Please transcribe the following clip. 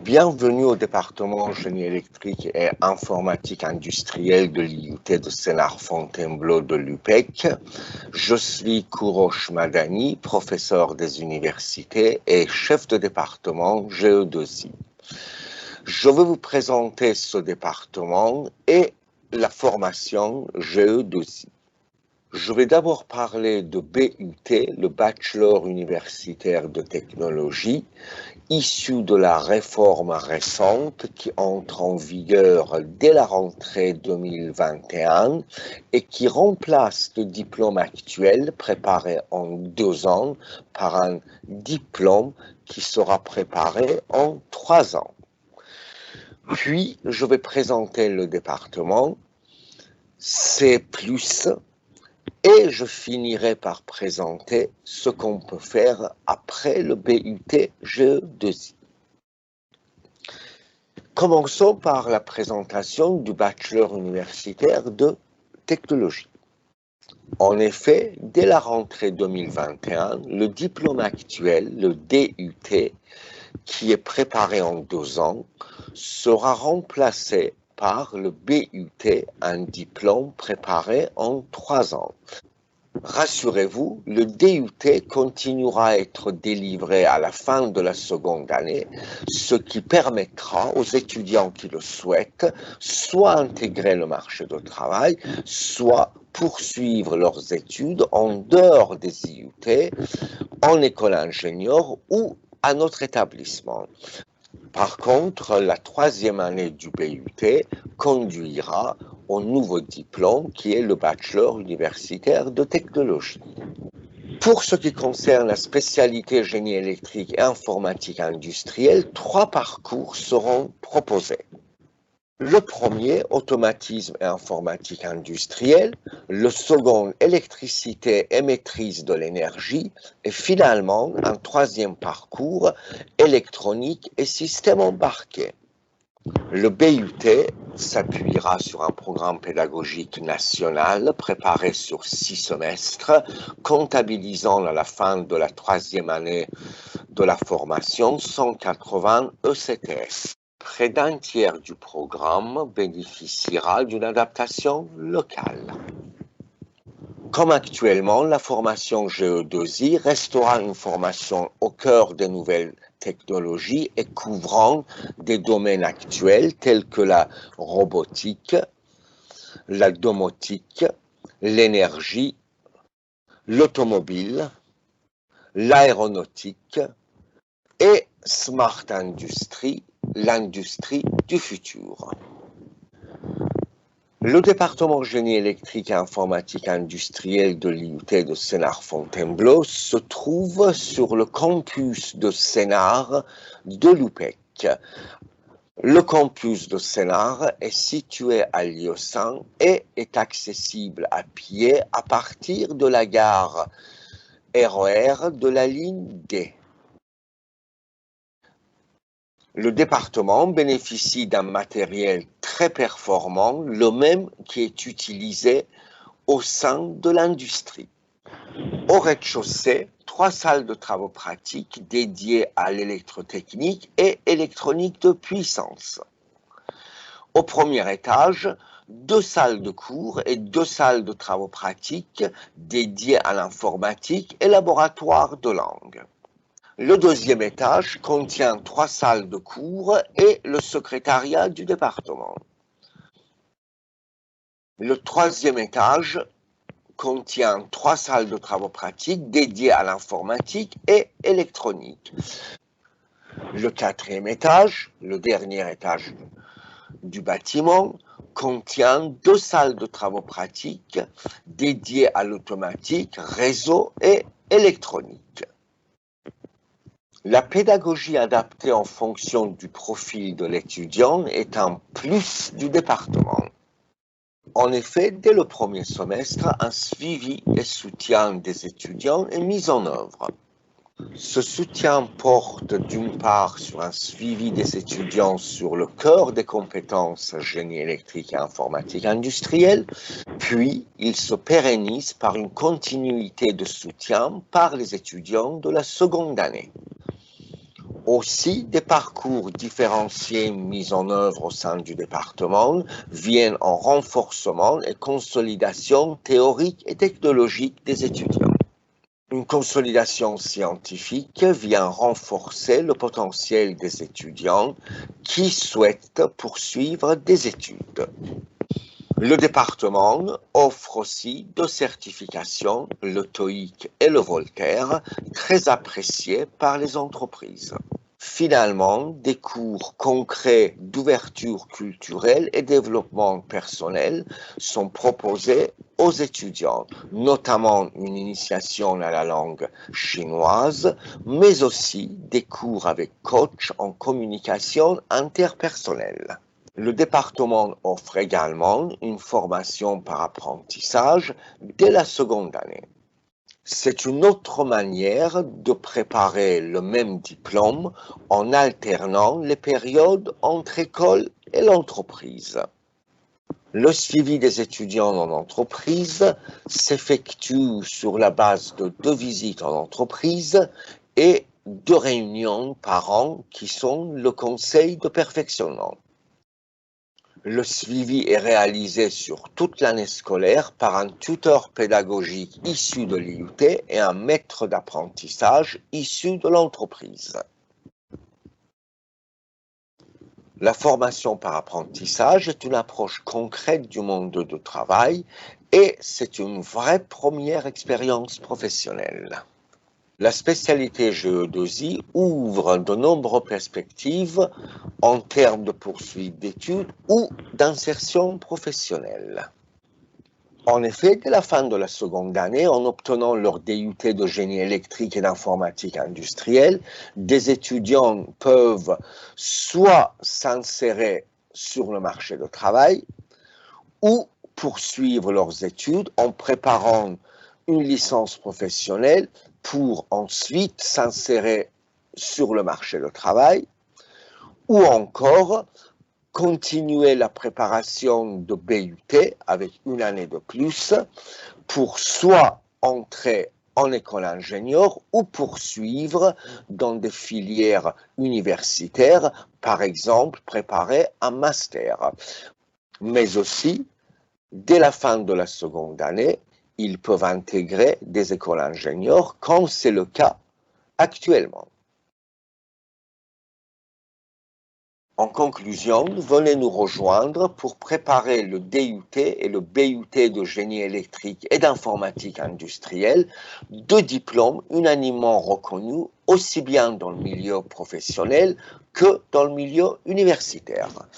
Bienvenue au département génie électrique et informatique industrielle de l'IUT de Sénart-Fontainebleau de l'UPEC. Je suis Kourosh Madani, professeur des universités et chef de département GE2I. Je vais vous présenter ce département et la formation GE2I. Je vais d'abord parler de BUT, le Bachelor universitaire de technologie, issu de la réforme récente qui entre en vigueur dès la rentrée 2021 et qui remplace le diplôme actuel préparé en 2 ans par un diplôme qui sera préparé en 3 ans. Puis, je vais présenter le département, C+, et je finirai par présenter ce qu'on peut faire après le BUT GE2I. Commençons par la présentation du bachelor universitaire de technologie. En effet, dès la rentrée 2021, le diplôme actuel, le DUT, qui est préparé en 2 ans, sera remplacé par le BUT, un diplôme préparé en 3 ans. Rassurez-vous, le DUT continuera à être délivré à la fin de la seconde année, ce qui permettra aux étudiants qui le souhaitent soit intégrer le marché du travail, soit poursuivre leurs études en dehors des IUT, en école ingénieure ou à notre établissement. Par contre, la 3e année du BUT conduira au nouveau diplôme qui est le bachelor universitaire de technologie. Pour ce qui concerne la spécialité génie électrique et informatique industrielle, 3 parcours seront proposés. Le premier, automatisme et informatique industrielle, le second, électricité et maîtrise de l'énergie, et finalement, un 3e parcours, électronique et système embarqué. Le BUT s'appuiera sur un programme pédagogique national préparé sur 6 semestres, comptabilisant à la fin de la 3e année de la formation 180 ECTS. Près d'un tiers du programme bénéficiera d'une adaptation locale. Comme actuellement, la formation GE2I restera une formation au cœur des nouvelles technologies et couvrant des domaines actuels tels que la robotique, la domotique, l'énergie, l'automobile, l'aéronautique et Smart Industry, l'industrie du futur. Le département génie électrique et informatique industrielle de l'IUT de Sénart-Fontainebleau se trouve sur le campus de Sénart de l'UPEC. Le campus de Sénart est situé à Lieusaint et est accessible à pied à partir de la gare RER de la ligne D. Le département bénéficie d'un matériel très performant, le même qui est utilisé au sein de l'industrie. Au rez-de-chaussée, 3 salles de travaux pratiques dédiées à l'électrotechnique et électronique de puissance. Au premier étage, 2 salles de cours et 2 salles de travaux pratiques dédiées à l'informatique et laboratoire de langue. Le 2e étage contient 3 salles de cours et le secrétariat du département. Le 3e étage contient 3 salles de travaux pratiques dédiées à l'informatique et électronique. Le 4e étage, le dernier étage du bâtiment, contient 2 salles de travaux pratiques dédiées à l'automatique, réseau et électronique. La pédagogie adaptée en fonction du profil de l'étudiant est un plus du département. En effet, dès le premier semestre, un suivi et soutien des étudiants est mis en œuvre. Ce soutien porte d'une part sur un suivi des étudiants sur le cœur des compétences génie électrique et informatique industrielle, puis il se pérennise par une continuité de soutien par les étudiants de la seconde année. Aussi, des parcours différenciés mis en œuvre au sein du département viennent en renforcement et consolidation théorique et technologique des étudiants. Une consolidation scientifique vient renforcer le potentiel des étudiants qui souhaitent poursuivre des études. Le département offre aussi deux certifications, le TOEIC et le Voltaire, très appréciées par les entreprises. Finalement, des cours concrets d'ouverture culturelle et développement personnel sont proposés aux étudiants, notamment une initiation à la langue chinoise, mais aussi des cours avec coach en communication interpersonnelle. Le département offre également une formation par apprentissage dès la seconde année. C'est une autre manière de préparer le même diplôme en alternant les périodes entre école et l'entreprise. Le suivi des étudiants en entreprise s'effectue sur la base de 2 visites en entreprise et 2 réunions par an qui sont le conseil de perfectionnement. Le suivi est réalisé sur toute l'année scolaire par un tuteur pédagogique issu de l'IUT et un maître d'apprentissage issu de l'entreprise. La formation par apprentissage est une approche concrète du monde du travail et c'est une vraie première expérience professionnelle. La spécialité GE2I ouvre de nombreuses perspectives en termes de poursuite d'études ou d'insertion professionnelle. En effet, dès la fin de la seconde année, en obtenant leur DUT de génie électrique et d'informatique industrielle, des étudiants peuvent soit s'insérer sur le marché du travail ou poursuivre leurs études en préparant une licence professionnelle pour ensuite s'insérer sur le marché du travail ou encore continuer la préparation de BUT avec une année de plus pour soit entrer en école ingénieure ou poursuivre dans des filières universitaires, par exemple préparer un master. Mais aussi, dès la fin de la seconde année, ils peuvent intégrer des écoles ingénieures comme c'est le cas actuellement. En conclusion, venez nous rejoindre pour préparer le DUT et le BUT de génie électrique et d'informatique industrielle, deux diplômes unanimement reconnus aussi bien dans le milieu professionnel que dans le milieu universitaire.